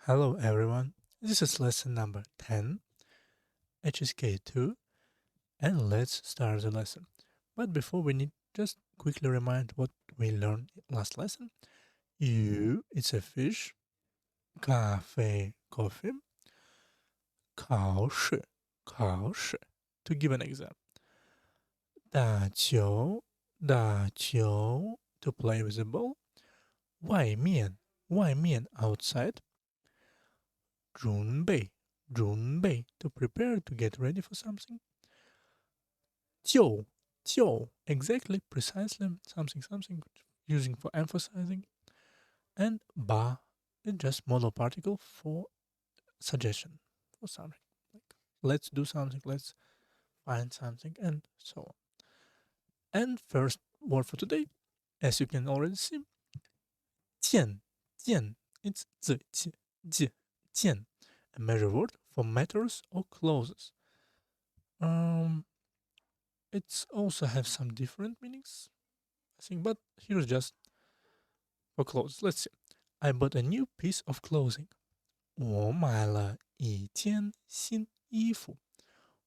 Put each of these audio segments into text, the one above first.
Hello everyone, this is lesson number 10, HSK2, and let's start the lesson. But before we need just quickly remind what we learned last lesson. It's a fish, cafe, coffee, 考试, to give an example. 打球, to play with the ball. 外面, outside. 准备, to prepare, to get ready for something. 就, exactly, precisely, something, using for emphasizing. And ba is just modal particle for suggestion, for something. Like, let's do something, let's find something, and so on. And first word for today, as you can already see, 见, it's 见, a measure word for matters or clothes. It's also have some different meanings, I think, but here's just for clothes. Let's see. I bought a new piece of clothing. 我买了一件新衣服。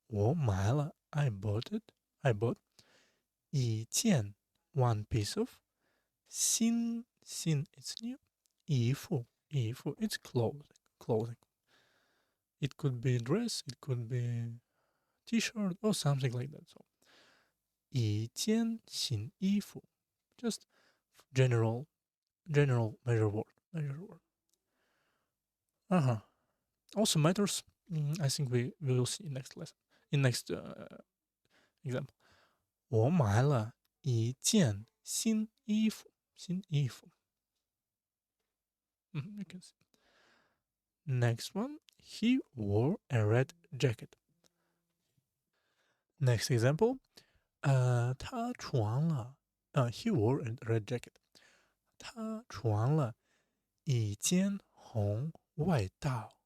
我买了 I bought it. I bought 一件 one piece of 新 it's new 衣服 it's clothing. It could be dress, it could be t-shirt or something like that. So 一件新衣服 just general measure word. Also matters. I think we will see in next lesson. In next example. 我买了一件新衣服. You can see. Next one. He wore a red jacket. Next example. 他穿了 he wore a red jacket. 他穿了一件红外套.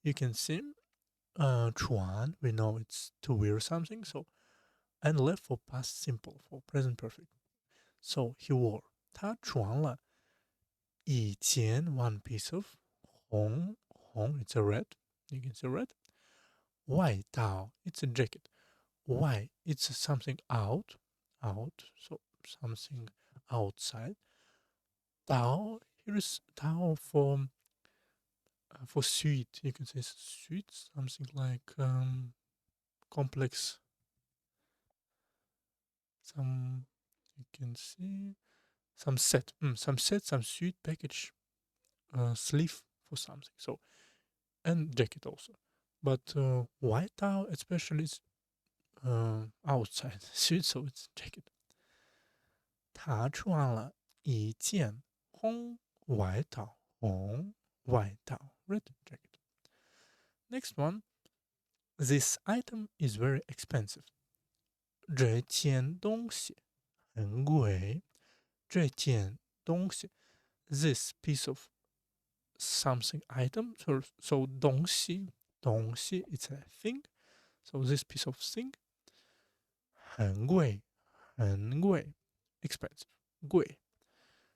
You can see 穿 we know it's to wear something, so and left for past simple, for present perfect. So he wore 他穿了一件 one piece of 红 it's a red, you can see red. 外套 it's a jacket. Why? It's something out, so something outside. 套 here is 套for sweet, you can say sweet, something like complex. Some you can see some set, some sweet package, sleeve for something. So and jacket also, but white towel especially is outside sweet, so it's jacket. 他穿了一件红外套 red jacket. Next one, this item is very expensive. 这件东西很贵。这件东西 this piece of something item, so 东西 it's a thing, so this piece of thing 很贵 expensive 贵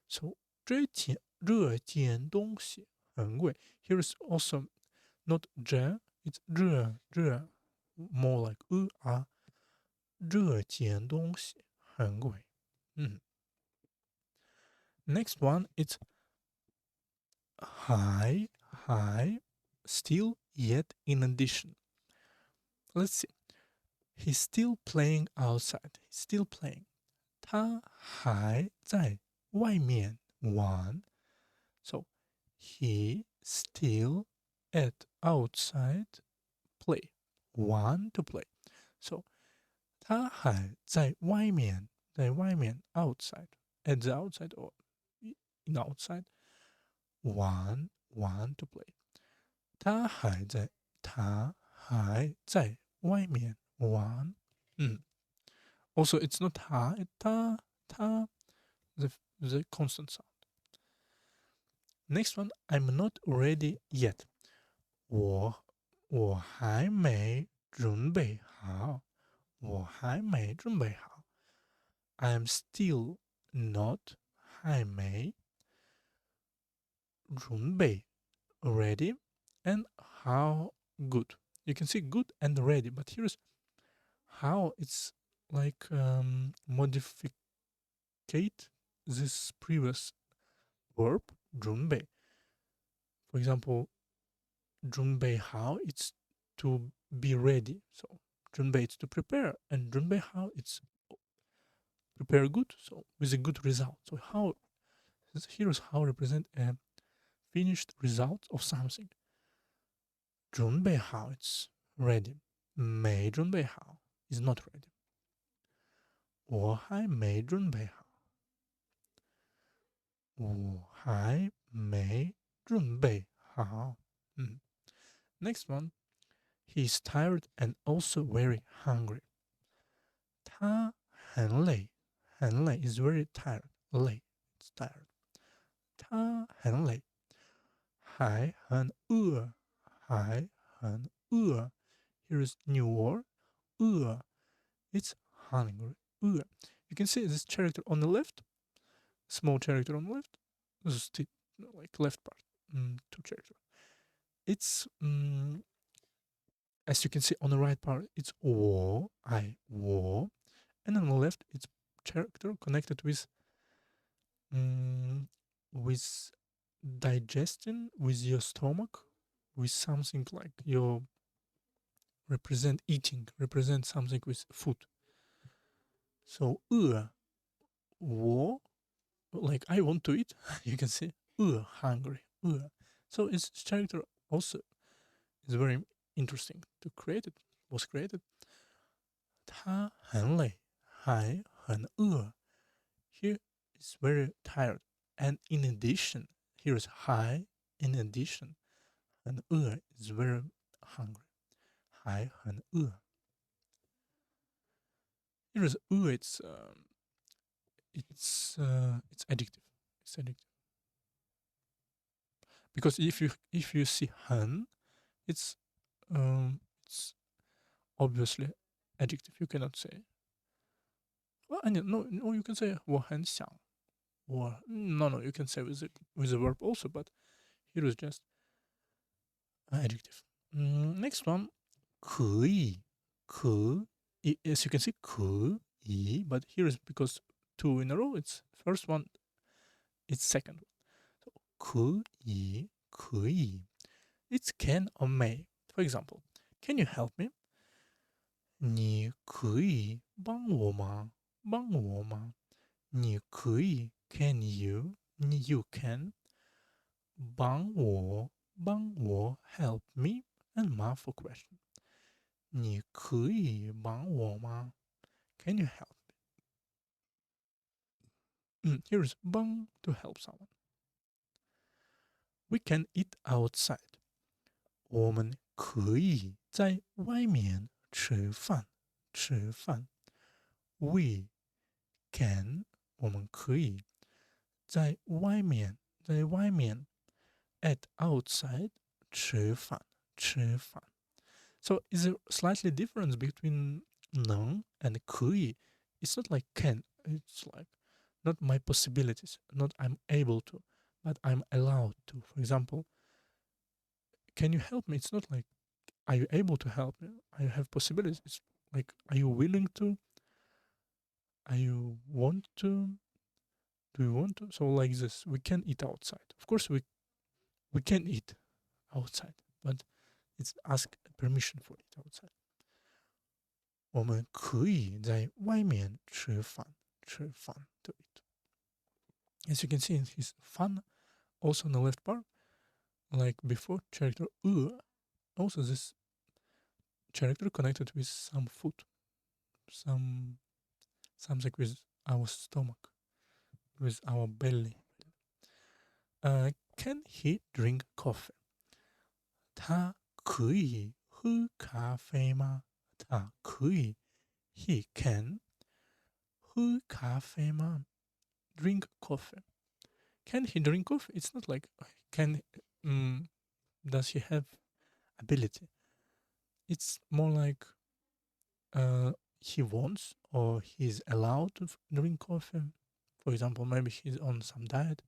so 这件东西很贵 here is also not 这 it's 这 more like 这件东西很贵 Next one, it's high, still, yet, in addition. Let's see. He's still playing outside. He's still playing. 他还在外面玩. So, he still at outside play. Want to play. So, 他还在外面 outside. At the outside or in outside. Want to play. 他还在外面玩. Also, it's not 他 the constant sound. Next one, I'm not ready yet. 我还没准备好. I'm still not 还没准备 ready and how good. You can see good and ready, but here's how it's like modificate this previous verb 准备. For example, 准备好 it's to be ready. So 准备 it's to prepare, and 准备好 it's prepare good, so with a good result. So how here's how represent a finished result of something. 准备好 it's ready. 没准备好 is not ready. 我还没准备好。我还没准备好。Next one. He's tired and also very hungry. 他很累，很累 is very tired. 累 is tired. 他很累，还很饿，还很饿。Here's new word. 饿 it's hungry. 饿. You can see this character on the left. Small character on the left. This is the like left part. Two characters. It's as you can see on the right part, it's 我, I, 我, and on the left, it's character connected with digestion, with your stomach, with something like your represent eating, represent something with food. So 饿, 我, like I want to eat. You can see 饿, hungry, 饿. So its character also is very interesting to create it, was created. 他很累，还很饿。Here is very tired. And in addition, here is high. In addition, 很饿 is very hungry. 还很饿。Here is 饿 it's adjective. It's adjective. Because if you see 很, it's obviously adjective. You cannot say. Well, no, you can say 我很想. Or no, you can say with the verb also, but here is just adjective. Next one, 可以, as you can see, 可以, but here is because two in a row. It's first one, it's second one. So 可以, it's can or may. For example, can you help me? 你可以帮我吗？帮我吗？你可以 can you 你 you can 帮我 help me and ma for question. 你可以帮我吗？ Can you help me? Here's 帮 to help someone. We can eat outside. 我们可以在外面吃饭。We can 我们可以在外面 at outside 吃饭。So is there slightly difference between 能 and 可以? It's not like can. It's like not my possibilities. Not I'm able to, but I'm allowed to. For example, can you help me? It's not like are you able to help me? I have possibilities. It's like are you willing to? Are you want to? Do you want to? So like this, we can eat outside. Of course, we can eat outside, but it's ask permission for it outside. 我们可以在外面吃饭to eat. As you can see in his fun, also on the left part, like before, character also this character connected with some food, something with our stomach, with our belly. Can he drink coffee? 他可以喝咖啡吗？他可以 he can 喝咖啡吗？ drink coffee. Can he drink coffee? It's not like can does he have ability? It's more like he wants or he's allowed to drink coffee. For example, maybe he's on some diet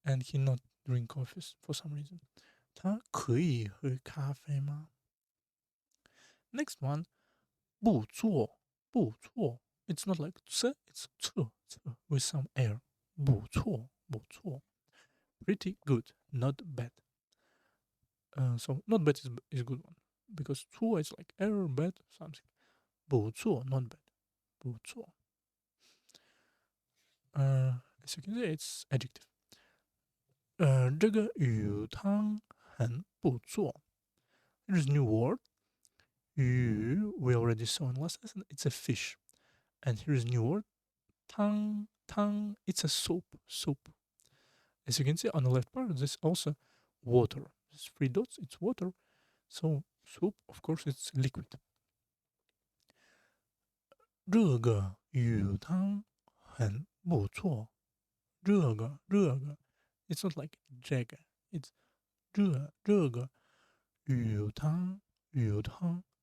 and he not drink coffee for some reason. 他可以喝咖啡吗 ？Next one, 不错，不错。It's not like 这 it's 这 with some air. 不错，不错。Pretty good, not bad. So not bad is a good one because 错 is like error, bad, something. 不错 not bad. 不错。As you can see, it's adjective. 这个鱼汤很不错。Here's a new word. 鱼 we already saw in last lesson. It's a fish. And here's a new word. 汤 it's a soup. As you can see on the left part, this also water. This 3 dots, it's water. So soup, of course, it's liquid. 这个鱼汤很不错。这个 it's not like 这个 it's 这个鱼汤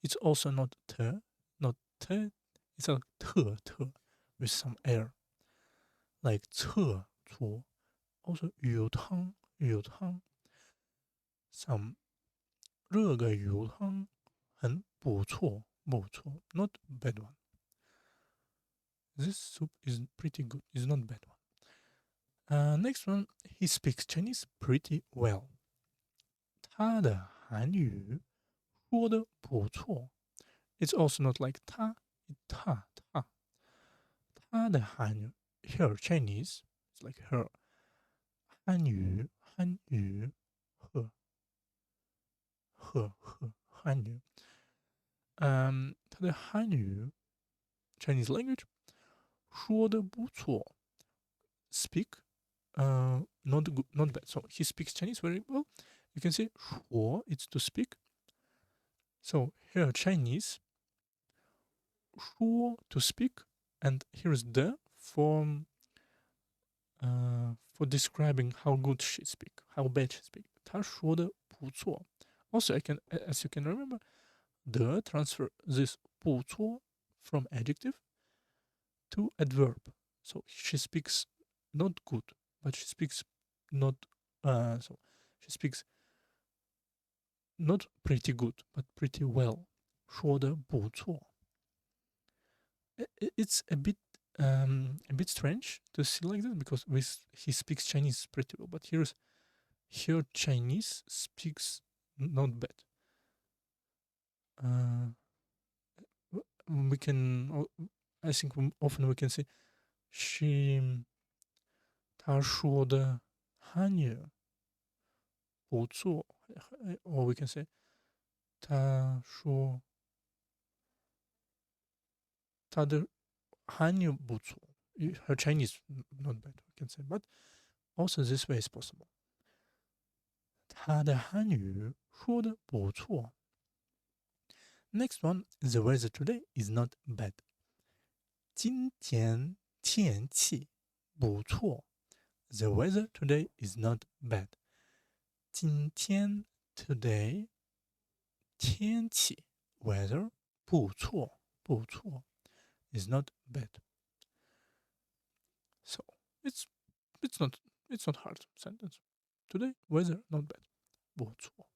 it's also not t it's a 特 with some air like 厕所 also 鱼汤 some 这个鱼汤很不错 not bad one. This soup is pretty good, it's not bad one. Next one, he speaks Chinese pretty well. 他的韩语说的不错。It's also not like 他的韩语 her Chinese, it's like her 韩语her韩语他的韩语 Chinese language 说的不错。Speak not good, not bad. So he speaks Chinese very well. You can say 说 it's to speak. So here Chinese 说 to speak, and here is the for describing how good she speak, how bad she speak. 她说的不错。Also, as you can remember, the transfer this 不错 from adjective to adverb. So she speaks not good, but she speaks not so she speaks not pretty good, but pretty well. 说的不错。It's a bit strange to see like this because he speaks Chinese pretty well, but here Chinese speaks not bad. We can, I think often we can say 他说的汉语不错 or we can say 他说他的汉语不错 her Chinese not bad we can say, but also this way is possible. 他的汉语说的不错。Next one, the weather today is not bad. 今天天气不错。The weather today is not bad. 今天 today 天气 weather 不错 is not bad. So it's not hard sentence. Today weather not bad 不错。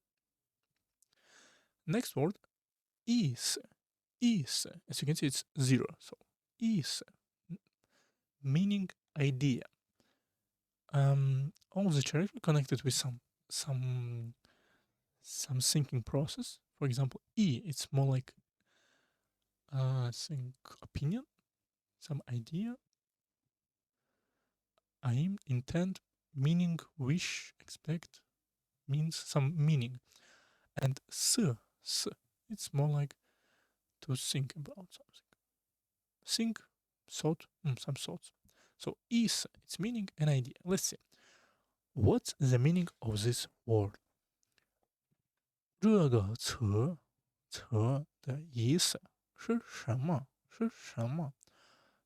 Next word is as you can see it's 0. So is meaning idea. All of the characters connected with some thinking process. For example, it's more like I think opinion, some idea, aim, intent, meaning, wish, expect, means some meaning. And it's more like to think about something. Think, thought, some thoughts. So it's meaning an idea. Let's see. What's the meaning of this word? 这个词的意思是什么？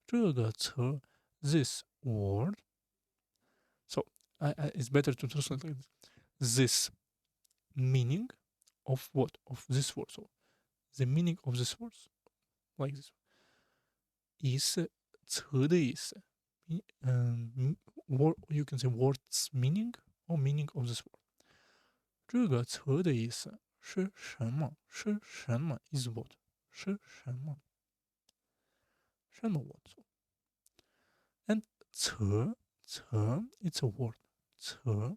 这个词 this word. So it's better to translate like this. This meaning of what? Of this word. So the meaning of this word like this. 意思词的意思。word you can say word's meaning or meaning of this word。这个词的意思是什么？是什么 is what？ 是什么？什么 what？ And 词 it's a word。词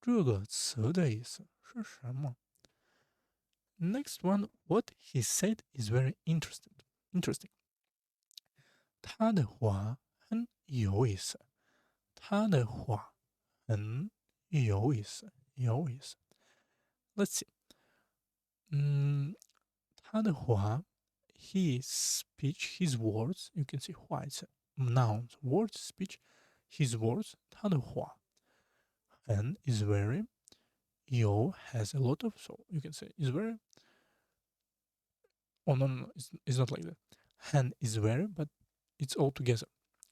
这个词的意思是什么？ Next one, what he said is very interesting. 他的话很有意思。他的话很有意思。Let's see. 他的话 his speech, his words, you can see 话 it's nouns, words, speech, his words, 他的话很 is very, 有 has a lot of, so you can say is very. Oh, no, it's not like that. Han is very, but it's all together.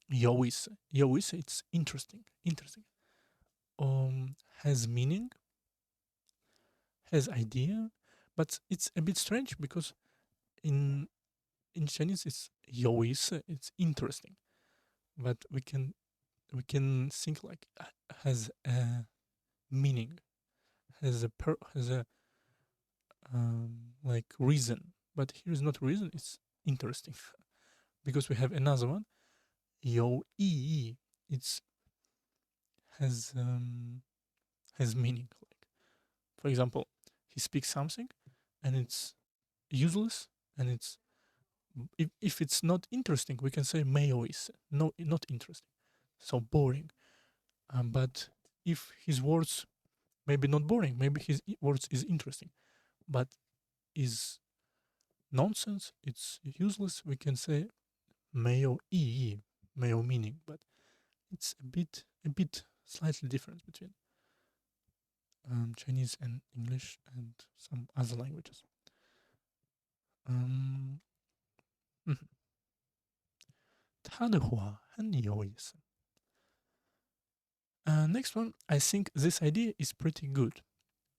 有意思 it's interesting. Has meaning, has idea, but it's a bit strange because in Chinese it's 有意思 it's interesting, but we can think like has a meaning, has a like reason, but here is not reason, it's interesting. Because we have another one 有意义 it's has meaning, like for example he speaks something and it's useless, and it's if it's not interesting we can say 没有意思 no, not interesting, so boring. But if his words maybe not boring, maybe his words is interesting, but is nonsense, it's useless, we can say 没有意义 没有 meaning, but it's a bit slightly different between Chinese and English and some other languages. 他的话很有意思。Next one, I think this idea is pretty good.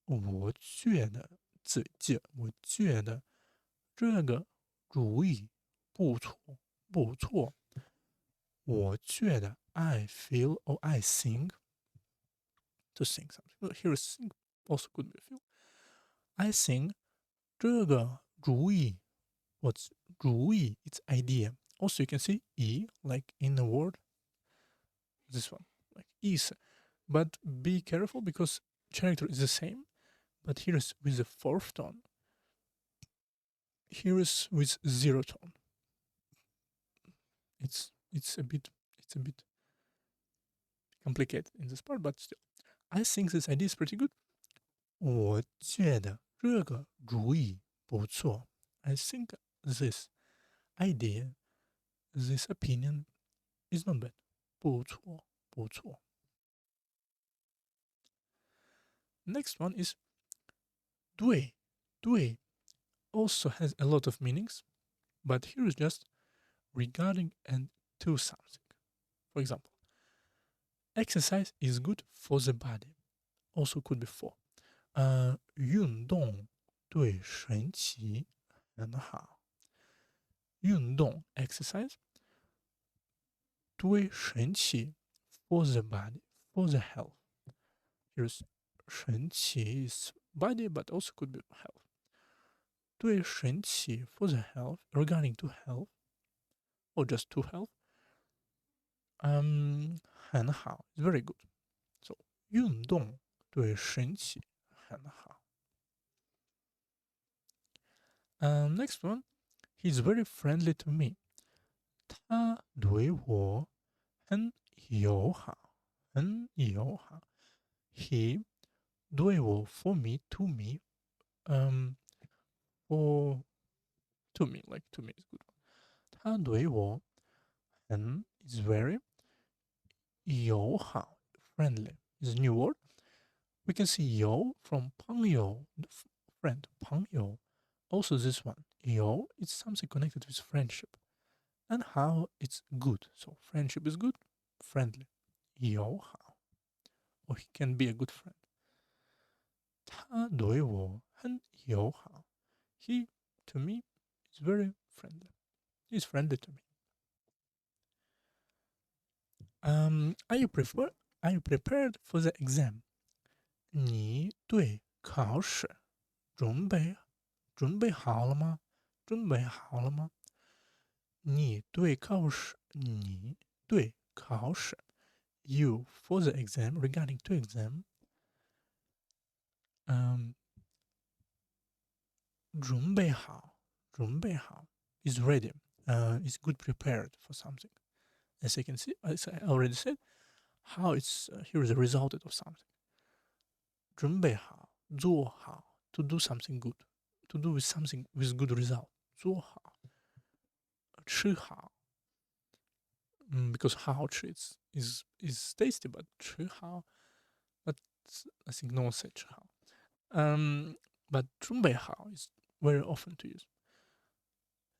我觉得这个主意不错。我觉得 I feel or I think to think something. Well, here is think also could be a feel. I think 这个主意 what's 主意 it's idea. Also you can see e like in the word this one like 意思. But be careful because character is the same, but here is with the fourth tone. Here is with zero tone. It's a bit complicated in this part, but still, I think this idea is pretty good. 我觉得这个主意不错. I think this idea, this opinion is not bad. 不错. Next one is 对 also has a lot of meanings, but here is just regarding and to something. For example, exercise is good for the body. Also could be for. 运动对身体很好。运动 exercise 对身体 for the body, for the health. Here's 身体 is body, but also could be health. 对身体 for the health, regarding to health, or just to health. 很好 is very good. So 运动对身体很好。Next one, he's very friendly to me. 他对我很友好。He 对我 for me, to me, for to me, like to me is good. 他对我很 is very 友好 friendly is a new word. We can see 友 from 朋友 friend 朋友. Also this one 友 is something connected with friendship, and how it's good. So friendship is good, friendly 友好, or he can be a good friend. 他对我很友好. He to me is very friendly. He's friendly to me. Are you prepared for the exam? 你对考试准备好了吗？准备好了吗？你对考试，you for the exam regarding to exam. 准备好is ready. Is good prepared for something. As you can see, as I already said, how it's here is the result of something. 准备好，做好 to do something good, to do with something with good result. 做好，吃好。Because 好吃 is tasty, but 吃好 but I think no one said 吃好. But 准备好 is very often to use.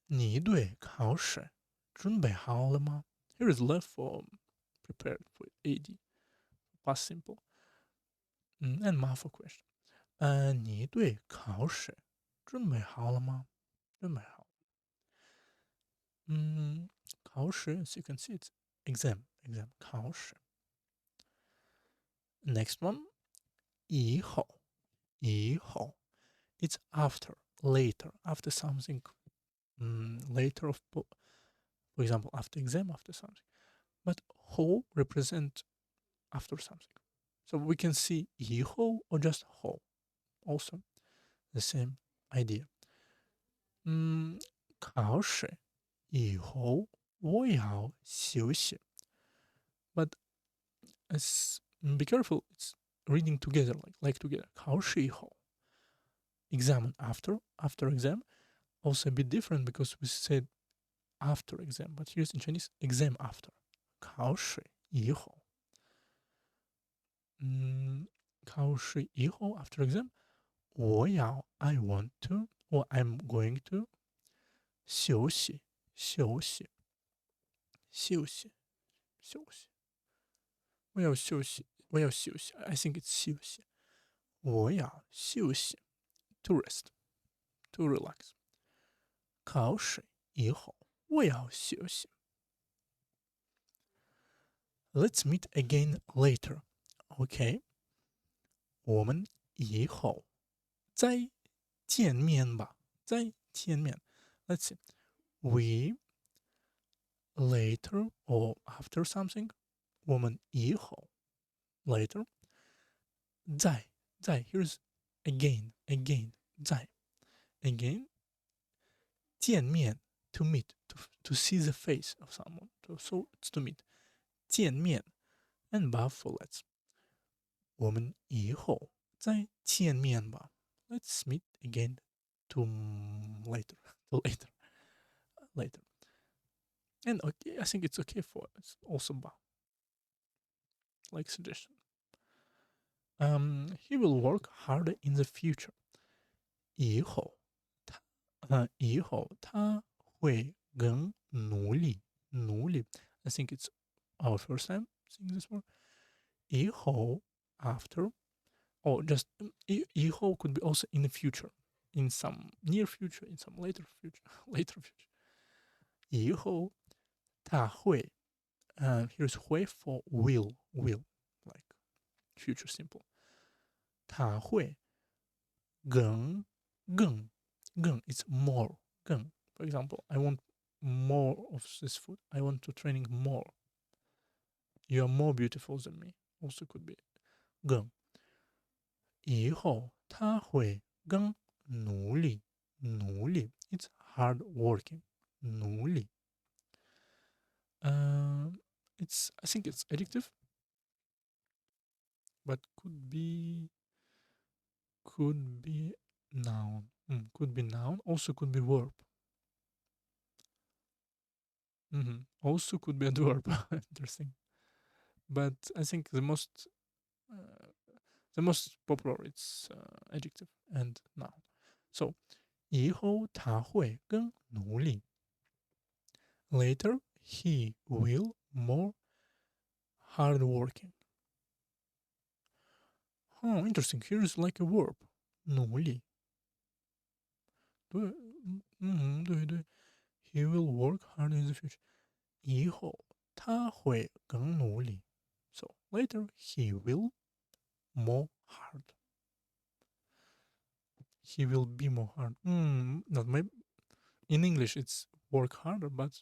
你对考试准备好了吗? Here is left for prepared for AD, past simple. And 吗 for question. 你对考试准备好了吗？准备好。考试 as you can see it's exam 考试。Next one 以后 it's after, later, after something, later of, for example, after exam, after something. But 后 represent after something. So we can see 以后 or just 后. Also the same idea. 考试以后我要休息. But be careful, it's reading together, like together. 考试以后 exam after exam, also a bit different because we said after exam, but here's in Chinese exam after. 考试以后考试以后 after exam I want to or I'm going to 休息 我要休息 I think it's 休息我要休息 to rest, to relax. 考试以后我要休息 Let's meet again later. Okay. 我们以后再见面吧。再见面。Let's see. We later or after something. 我们以后 later. 再 here's again 再 again 见面 to meet to see the face of someone. So it's to meet 见面 and 吧 for let's. 我们以后再见面吧。Let's meet again to later. And okay, I think it's okay for it's also ba. Like suggestion. He will work harder in the future. 以后他会更努力。I think it's our first time seeing this word. 以后 after or just 以后 could be also in the future, in some near future, in some later future. 以后他会 here's 会 for will like future simple. 他会更 it's more 更 for example, I want more of this food. I want to training more. You are more beautiful than me. Also could be 更以后他会更努力 it's hard working 努力 it's I think it's adjective but could be noun. Could be noun, also could be verb. Also could be adverb. Interesting. But I think the most popular it's adjective and noun. So 以后他会更努力 Later he will more hardworking. Oh, interesting. Here is like a verb. 努力对，对， he will work hard in the future. 以后他他会更努力。So later he will more hard. He will be more hard. Not maybe in English it's work harder, but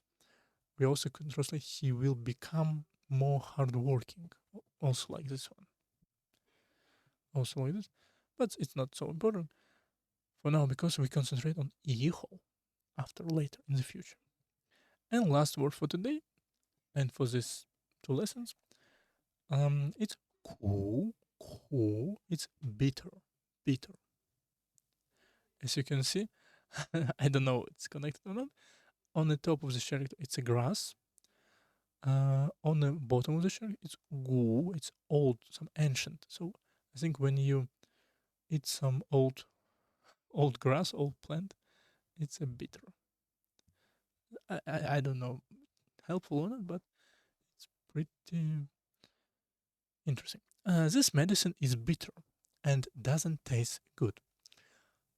we also can translate he will become more hardworking. Also like this one. Also like this. But it's not so important for now because we concentrate on 以后 after later in the future. And last word for today and for these 2 lessons, it's 苦 it's bitter. As you can see, I don't know if it's connected or not. On the top of the character, it's a grass. On the bottom of the character, it's gu. It's old, some ancient. So I think when you eat some old grass, old plant, it's a bitter. I don't know, helpful or not, but it's pretty interesting. This medicine is bitter and doesn't taste good.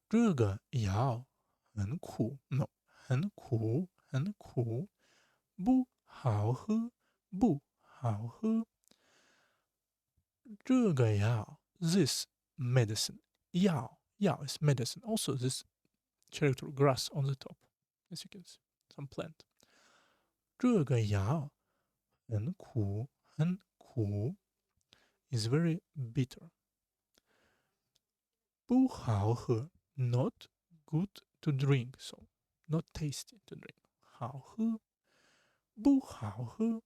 这个药很苦 ，no， 很苦，不好喝，不好喝。这个药 this medicine 药 is medicine. Also this character grass on the top, as you can see, some plant. 这个药很苦 is very bitter. 不好喝 not good to drink, so not tasty to drink. 好喝不好喝。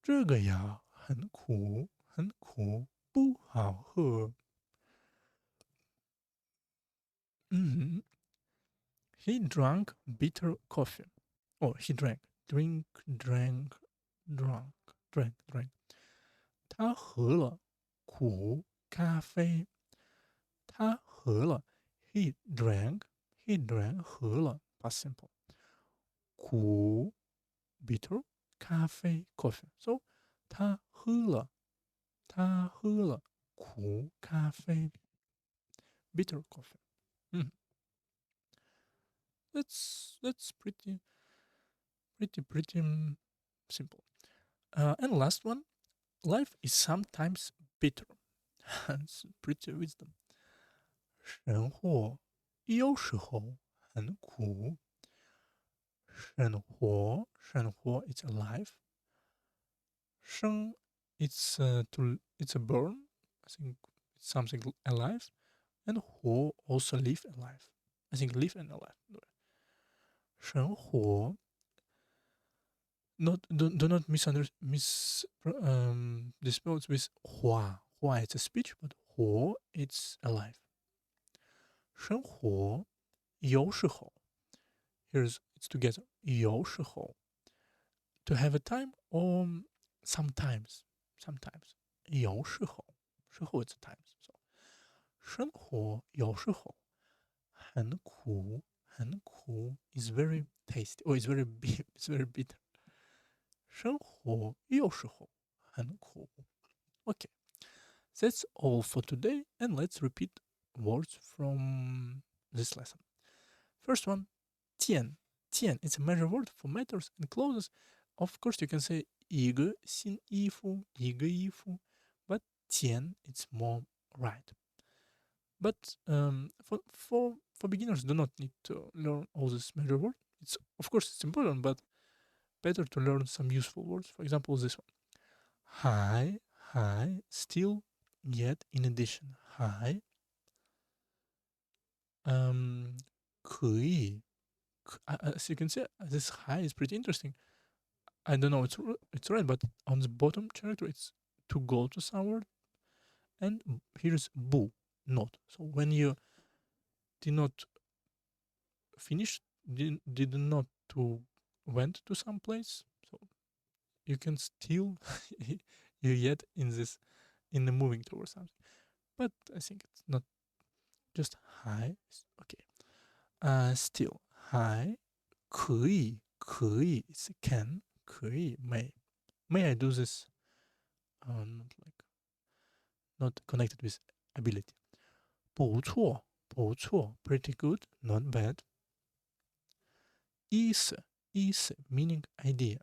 这个药很苦不好喝。He drank bitter coffee. Oh, he drank. Drank. 他喝了苦咖啡。他喝了 he drank 喝了 past simple 苦 bitter 咖啡 coffee. So 他喝了苦咖啡 bitter coffee. That's pretty simple. And last one, life is sometimes bitter. It's pretty wisdom. 生活有时候很苦。生活 it's alive. 生 it's a burn. I think it's something alive. And 活 also live alive. I think live and alive. 生活 do not dispose with 话 it's a speech, but 活 it's alive. 生活有时候 it's together 有时候 to have a time or sometimes 有时候 it's a times. So 生活有时候很苦 is very tasty or it's very bitter. 生活有时候很苦。Okay, that's all for today, and let's repeat words from this lesson. First one, 件 it's a measure word for matters and clothes. Of course, you can say 一个新衣服 but 件 it's more right. But for beginners, do not need to learn all this measure word. Of course it's important, but better to learn some useful words. For example, this one. High, still, yet, in addition. High. 可以 as you can see, this high is pretty interesting. I don't know it's right, but on the bottom character it's to go to somewhere, and here's bu, not. So when you did not finish, did not to went to some place, so you can still you yet in the moving towards something. But I think it's not just high. Okay. Still high. 可以 it's can 可以 may I do this? Not connected with ability. 不错 pretty good, not bad. 意思 meaning idea.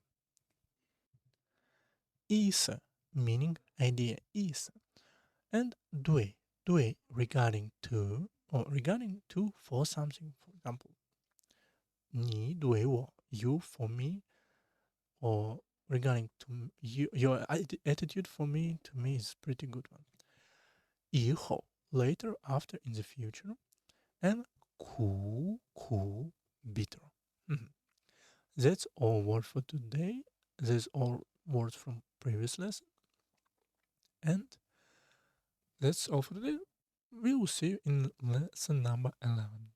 意思 meaning idea 意思 and 对 regarding to or regarding to for something, for example 你对我 you for me or regarding to you, your attitude for me, to me is pretty good one. 以后 later, after, in the future, and 苦 bitter. That's all words for today. That's all words from previous lesson. And that's all for today. We will see you in lesson number 11.